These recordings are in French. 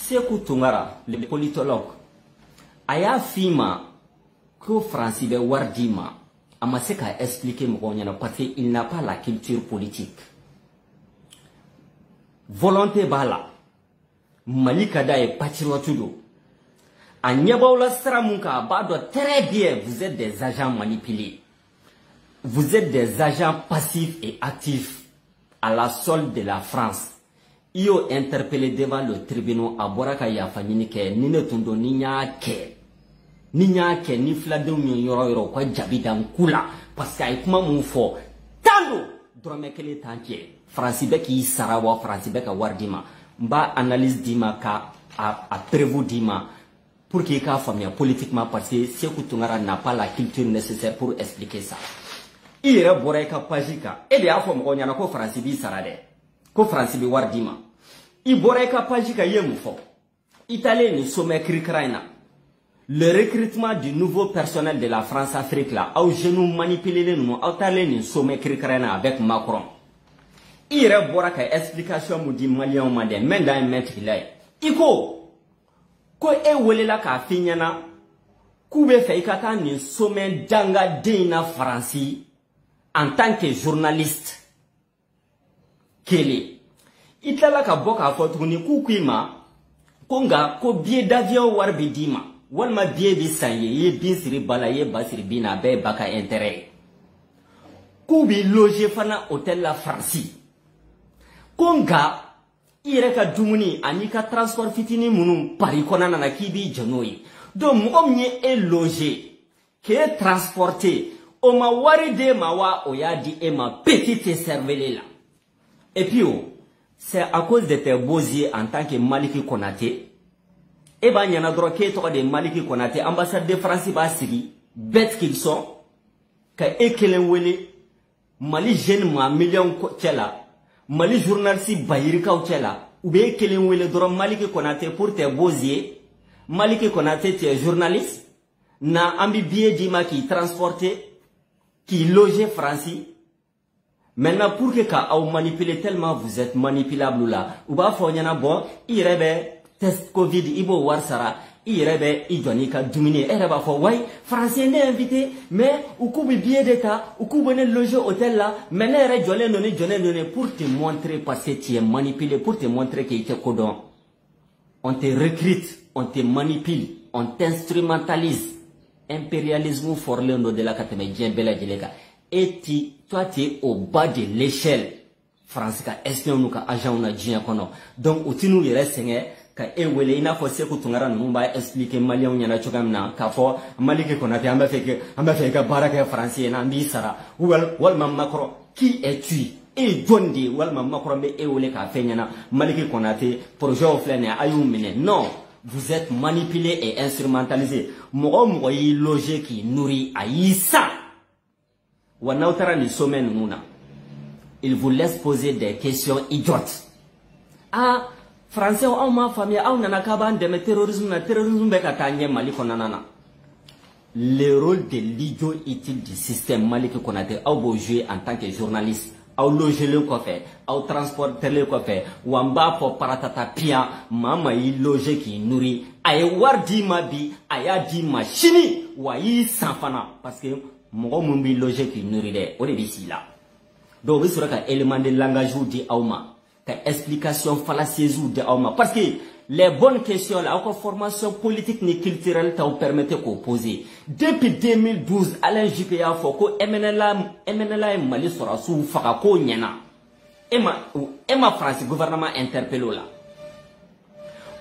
Sékou Toungara, le politologue, a y'a fima que Francis be Wardima, a ma se qu'à expliquer parce qu'il n'a pas la culture politique. Volonté bala, Malikada et patriotudo. A Nyabaoula Stramunka, Bado, très bien, vous êtes des agents manipulés. Vous êtes des agents passifs et actifs à la solde de la France. Ils ont interpellé devant le tribunal à Boraka Yafaninike, ni ne tundo ni nyake. Ni nyake, ni fladou mi yoro kwa jabidan kula. Parce qu'il y a kuma moufo. Tando! Dromekele tanke. Francibek yi sarawa, Francibek a wardima. Mba analyse dima ka a prévu dima. Pour qu'il y ait famille politiquement parce que Sékou Toungara n'a pas la culture nécessaire pour expliquer ça. Il y a Boreka Pajika. Et bien, il y a un Francibi Sarade. Ko Francibi Wardima. Il Boreka Pajika Yemufo. Italien ni sommet Krikraina. Le recrutement du nouveau personnel de la France-Afrique là, au genou manipulé nous, au talent ni sommet Krikraina avec Macron. Il y a Boreka explication moudi malien mandé, mais dans un mètre là. Iko. Ko e welela ka finyana kube fe ikata ni sommet danga dina Franci en tant que journaliste kele itala ka boka fotuni kukwima konga ko billet d'avion warbi dima walma billet bi sanye ye bin siri bala ye basiri bina be baka intérêt kubi loger fana hôtel la Franci konga Ireka dumuni anika transport fitini munu pari kona na kibi janoi. Donc m'omnie est logé, qui est transporté. O ma wari de mawa oyadi et ma petite cervelle là. Et puis c'est à cause de tes beaux yeux en tant que Maliki Konaté. Et ben y'en a droit qui est de Maliki Konaté, ambassade de France Basiri, bêtes qu'ils sont, que Ekelenwele, Mali jeune ma million tchela. Mali journaliste Bayirika Uchela, ou bien Kelenwele Doro Maliki Konaté pour tes beaux yeux. Maliki Konaté, tu es journaliste. Na ambi billet d'ima qui transporté, qui logeait Franci. Maintenant, pour que ka ou manipuler tellement vous êtes manipulable là, ou ba fonyana bon, il rebe test Covid, ibo warsara, il rebe idonika dominer, il rebe fo way, Français n'est invité, mais ou coubi billet d'état, ou coubi loger hôtel là, mais n'est donné pour te montrer parce que tu es manipulé, pour te montrer qu'il était codon. On te recrute, on te manipule, on t'instrumentalise. Impérialisme forlé de la catémédien bella dilega. Et toi tu es au bas de l'échelle. France ka espion nous ka agent on a djien kono. Donc au tinu yere senge ka ewele ina fo Sékou Toungara nous ba expliquer malien nyana chogamna ka fo Maliki Konaté amba fait ka baraka français na mbi sara wal mam Macron qui es-tu et dondi wal mam Macron be ewele ka fenyana Maliki Konaté projet au flene ayou mine non. Vous êtes manipulé et instrumentalisé. Mougo yi logé qui nourrit à Issa. Wanautara ni sommet nouna. Il vous laisse poser des questions idiotes. Ah, Français, ou ma famille, ou nanakaban de terrorisme bekatanye Mali konanana. Le rôle de l'idiot utile du système Mali Konaté a beau jouer en tant que journaliste. Au loger le coffre, au transporter le coffre, ou en bas pour paratata pia, maman y loger qui nourrit, aye wardi ma bi, aya di ma chini, ou aye sanfana, parce que mon mumbi loger qui nourrit, on est ici là. Donc, vous serez qu'un élément de langage ou de auma, qu'une explication fallacieuse de auma, parce que les bonnes questions, là, encore formation politique ni culturelle, t'as permetté qu'on poser. Depuis 2012, Alain Juppé a fait que MNLA et Mali sera sous Fakako Nyana. Emma France, gouvernement interpellé là.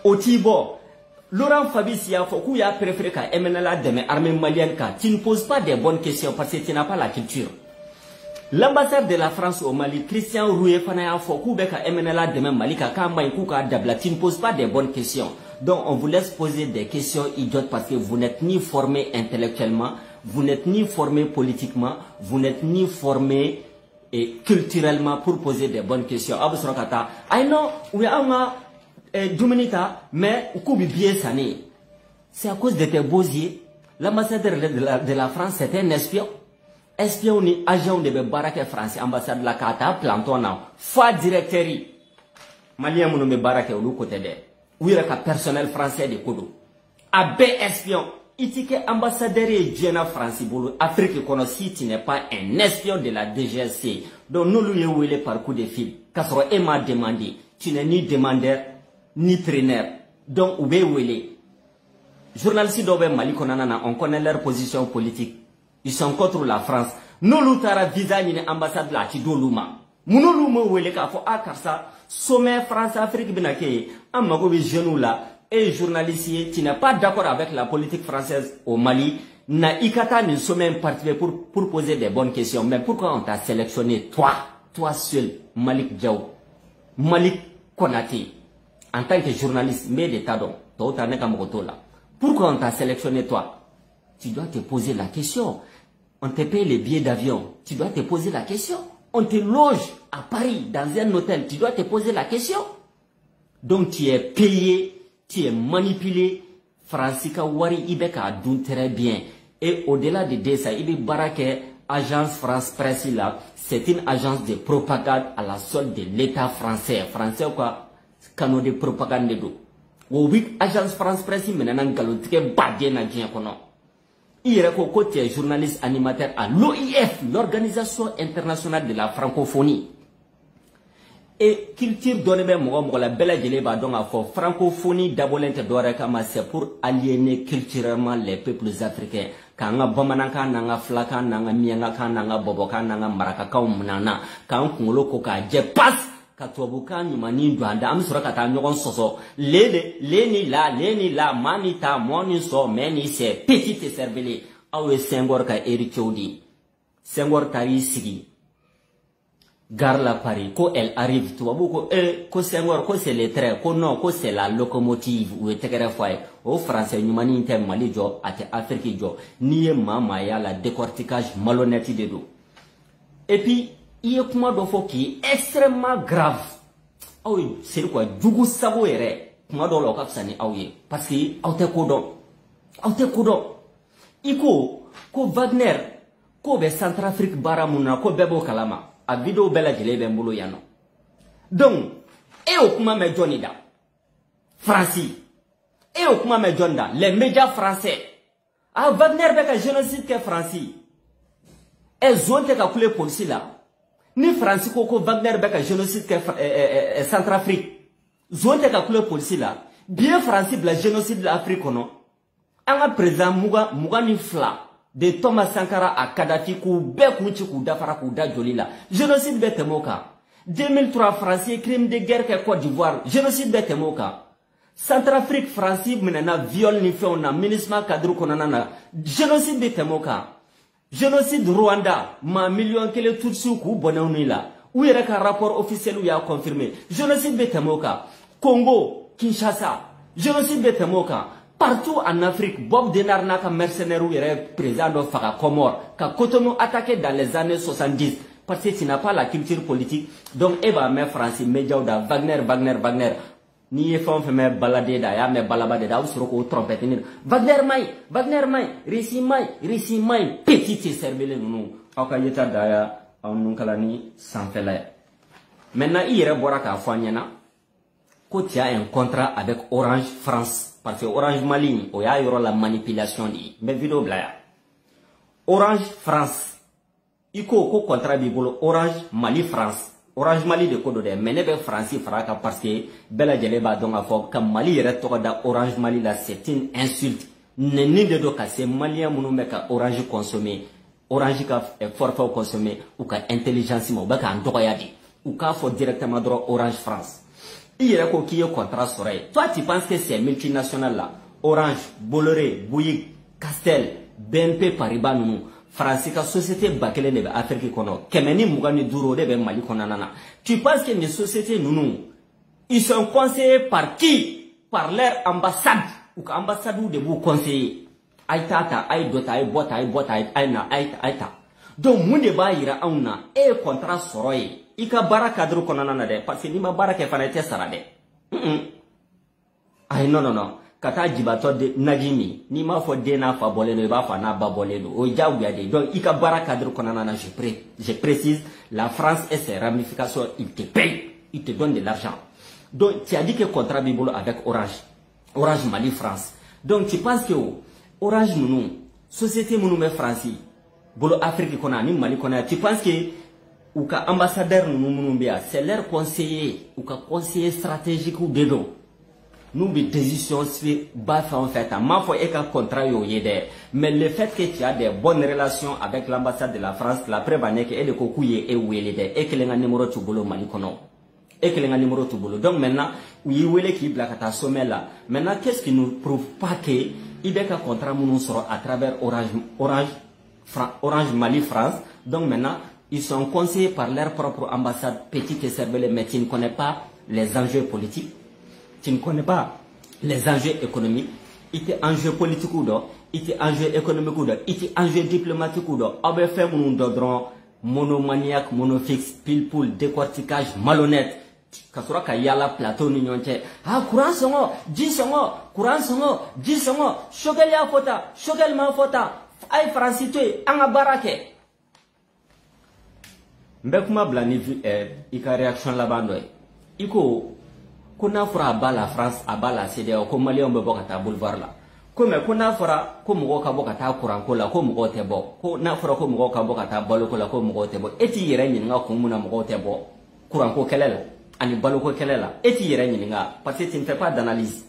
Au Tibo, Laurent Fabius a fait qu'il a préféré qu'à MNLA demain armée malienne, tu ne poses pas des bonnes questions parce que tu n'as pas la culture. L'ambassade de la France au Mali, Christian Roué Fanaya Fokubeka MNLA de même Malika Kamba Kuka Dabla, tu ne poses pas des bonnes questions. Donc on vous laisse poser des questions idiotes parce que vous n'êtes ni formé intellectuellement, vous n'êtes ni formé politiquement, vous n'êtes ni formé culturellement pour poser des bonnes questions. Abusrakata, I know, we are Dominica, mais Ukubi bien sané. C'est à cause de tes beaux yeux. L'ambassadeur de la France, c'était un espion. Espion ni agent de Baraka France, ambassade de la Kata, planton na, fois directeur. Malien mon me Baraka au côté de. ou il y a un personnel français de Kodo. A B espion, il dit que ambassadeur et Diana France, Afrique, si tu n'es pas un espion de la DGSC, donc nous lui avons par coup de fil, car il m'a demandé, tu n'es ni demandeur, ni traîneur, donc où est journalistes d'Obe Mali, on connaît leur position politique, ils sont contre la France, nous l'avons visa une ambassade là, tu dois l'ouma. Mounou l'ouma où est le car ça, sommet France-Afrique, binake, un mago de genoux là, et journaliste, tu n'es pas d'accord avec la politique française au Mali, na ikata ni sommet parti pour poser des bonnes questions. Mais pourquoi on t'a sélectionné, toi seul, Malik Diaw, Malik Konaté, en tant que journaliste, mais de Tadon, pourquoi on t'a sélectionné toi? Tu dois te poser la question. On te paye les billets d'avion, tu dois te poser la question. On te loge à Paris, dans un hôtel, tu dois te poser la question. Donc tu es payé, tu es manipulé, Francika Wari Ibeka dun très bien. Et au-delà de ça, il est baraké, agence France Presse là, c'est une agence de propagande à la solde de l'État français. Français quoi, canot de propagande de oui, agence France Presse, maintenant galotike badé na djien kono. Il est côté journaliste animateur à l'OIF, l'Organisation internationale de la francophonie. Et culture donne la belle djelleba donc à fort francophonie d'abord c'est pour aliéner culturellement les peuples africains. Kanga bamananka nanga flaka nanga mianga nanga boboka nanga maraka kaumnana kan kungolo ko ka je pass katobuka nyumani ndwanda amsura kata nyogon soso leni la manita moni so meni se petite cervelé awe Senghor ka eri chodi Senghor tari sigi gare la Paris, quand elle arrive, tu vois beaucoup, que Senghor, que c'est les trains, que non, que c'est la locomotive, ou et tegere foye, au français, nous mani inter Mali jo, ate Afrique jo, ni mama ya la décortiquage malhonnête de dos. Et puis, il y a comment d'offre qui est extrêmement grave. Ah oui, c'est quoi, Djougou Sabo ere, comment d'offre l'okap sani, ah oui, parce que, aute kodon, iko, ko Wagner, ko be Centrafrique baramuna, ko bebo kalama. A vidéo bella jele ben bolo yano. Donc, et au kuma me Johnny Francis. Et au kuma me Jonda, les médias français. Ah, Wagner beka génocide que Francis. Elles ont été calculées pour cela. Ni Francis koko Wagner beka génocide que Centrafrique. Ils ont été calculées pour cela. Bien Francis la génocide de l'Afrique non. Un président Muga ni fla. De Thomas Sankara à Kadhafi kou bekunchi kou dafara kou da jolila. Génocide betemoka. 2003 Français crime de guerre que Côte d'Ivoire. Génocide betemoka. Centrafrique Français menena viol ni fait on a ministre cadre konana. Génocide betemoka. Génocide Rwanda. Ma million kele tutsu kou bonaunila. Où est un rapport officiel où il a confirmé. Génocide betemoka. Congo, Kinshasa. Génocide betemoka. Partout en Afrique, Bob Denard n'a qu'un mercenaire ou président de Fara Comore, qu'a Cotonou attaqué dans les années 70, parce que tu n'as pas la culture politique, donc il va mettre Francis Medjauda, Wagner, ni femme fait balader d'ailleurs, mais balabade d'ailleurs sur le trompette. Wagner May, Rissi May, petite cervelle nous, Okayeta d'ailleurs, en Nunkalani, sans faire. Maintenant, il y a Boraka Fanyana, quand il y a un contrat avec Orange France. Parce que Orange Mali, il y a la manipulation. Mais vidéo blaya. Orange France. Il y a un contrat bibolo Orange Mali France. Orange Mali de Kodo de Menebe France fraka parce que Bella Djeleba donc a fait que Mali est da Orange Mali là c'est une insulte. Neni de doka c'est Malien monomeka Orange consommer. Orange ka forfait consommer ou ka intelligence mo baka ndoyadi. Ou ka faut directement droit Orange France. Il y a un contrat sur elle. Toi, tu penses que c'est multinational là. Orange, Bolloré, Bouygues, Castel, BNP Paribas, nous. France, la société bakele de Afrique kono. Kemeni Mougani Douro de Mali konanana. Tu penses que les sociétés, nous, ils sont conseillés par qui? Par leur ambassade. Ou ambassade ou de vous conseiller. Aïtata, aïdota, aïbota, aïta. Donc, mon débat ira a una. Et contrat sur elle. Ika bara cadre konana de parce que ni ma bara ke fana te sarade. Ay non. Kata jibato de najimi ni ma fo de na fa boleno ba fa na ba boleno o jawu ya de donc ika bara cadre konana na je précise la France et ses ramifications il te paye il te donne de l'argent. Donc, tu as dit que le contrat bibolo avec Orange. Orange Mali France. Donc, tu penses que Orange nous, société nous met France, bolo Afrique qu'on a, ni Mali qu'on a, tu penses que ou ka ambassadeur nous c'est leur conseiller ou ka conseiller stratégique ou bédo. Nous des décisions bas en fait, ma foi et qu'un contrat yo yede. Mais le fait que tu as des bonnes relations avec l'ambassade de la France, la preuve est que elle est kokouye et où elle est et que les numéro tu bolo Mali kono. Et que les numéro tu bolo. Donc maintenant, oui où elle est qui blacata sommet là. Maintenant, qu'est-ce qui nous prouve pas que il y a un contrat nous sera à travers Orange Mali France. Donc maintenant, ils sont conseillés par leur propre ambassade petite et cervelée, mais tu ne connais pas les enjeux politiques, tu ne connais pas les enjeux économiques, il y a enjeux politiques ou d'autres, il y a enjeux économiques ou d'autres, il y a enjeux diplomatiques ou d'autres. On va faire mon dodron monomaniaque, monofixe, pile poule, décortiquage malhonnête. Kasura ka yala plateau ni nyonche ah courant songo 10 songo courant songo 10 songo shogel ya fota shogel ma fota ay francité anga barake mbekuma blani ika réaction la bandoy iko kuna fura bala France abala CDAO ko malien be bokata boulevard la ko me kuna fura ko mugo ka bokata courant ko la ko mugo te bo ko na fura ko mugo ka bokata balo ko la ko mugo te bo eti yere nyi nga ko muna mugo te bo courant ko kelela ani baloko kelela eti yere nyininga parce que tu ne fais pas d'analyse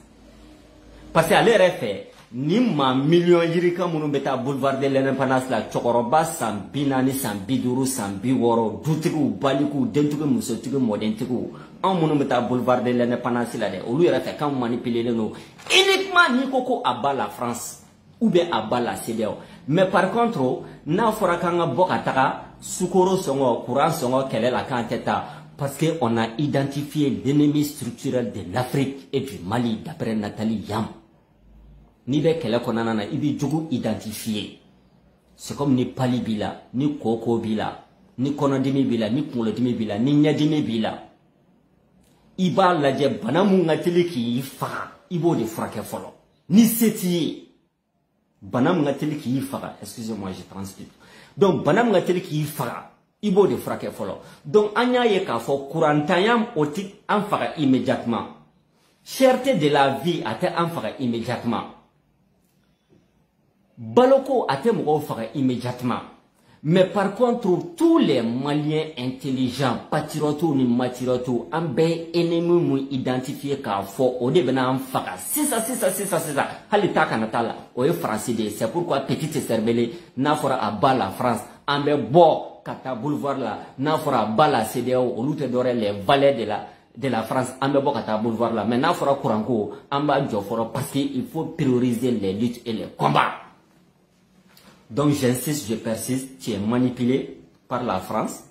parce que à l'air fait ni ma million yirika munu beta boulevard de l'indépendance la chokoroba sambina ni sambiduru sambi woro dutigu baliku dentugu musotigu modentigu en munu beta boulevard de l'indépendance la de olu yere fait quand manipuler le no uniquement ni koko aba la France ou bien aba la CEDEAO mais par contre na fora kanga bokataka sukoro songo courant songo kelela kanteta. Parce qu'on a identifié l'ennemi structurel de l'Afrique et du Mali d'après Nathalie Yam. Ni be kele konanana ibi djougou identifié. C'est comme ni Pali bila, ni Koko bila, ni Konandimi bila, ni Koulodimi bila, ni Nyadimi bila. Iba ladje banamu ngatili ki yifa, ibo de frake folo. Ni seti. Banamu ngatili ki yifa, excusez-moi je transcrite. Donc banamu ngatili ki yifa. Ibo de frake folo. Donc, anya ye ka fo courantayam otik en fera immédiatement. Cherté de la vie a te en fera immédiatement. Baloko a te mou fera immédiatement. Mais par contre, tous les Maliens intelligents, patriotes ni matirotu, en be ennemi mou identifié ka fo, o de bena en fera. C'est ça. Halita kanatala, o e français de, c'est pourquoi petite cervelée, na fera à bas la France, en be bo, kata boulevard la na fora bala CEDEAO au lutte d'oreille les valets de la France en be kata boulevard la mais na fora couranko en bas jo fora parce qu'il faut prioriser les luttes et les combats. Donc j'insiste, je persiste, tu es manipulé par la France,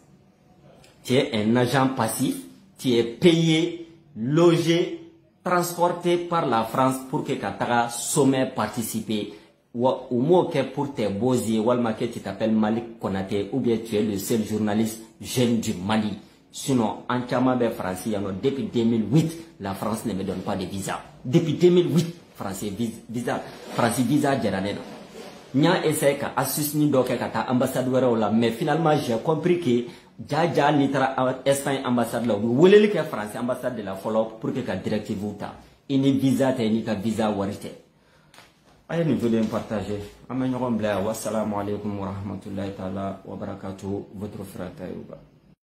tu es un agent passif, tu es payé, logé, transporté par la France pour que Katara sommet participer. Ou moins que pour tes beaux yeux, tu t'appelles Malik Konaté, ou bien tu es le seul journaliste jeune du Mali. Sinon, entièrement des Français, depuis 2008, la France ne me donne pas de visa. Depuis 2008, France visa Djeranena. Nya essaie qu'à assistir donc à ambassadeur là, mais finalement j'ai compris que Dja Nitra Espagne ambassade là, vous voulez que France ambassade de la follow pour que la directive vous ta. Ini visa te ni ka visa warite. Allez nous voulons partager. Amen. Wassalamu alaikum wa rahmatullahi ta'ala wa barakatuh. Votre frère Taïouba.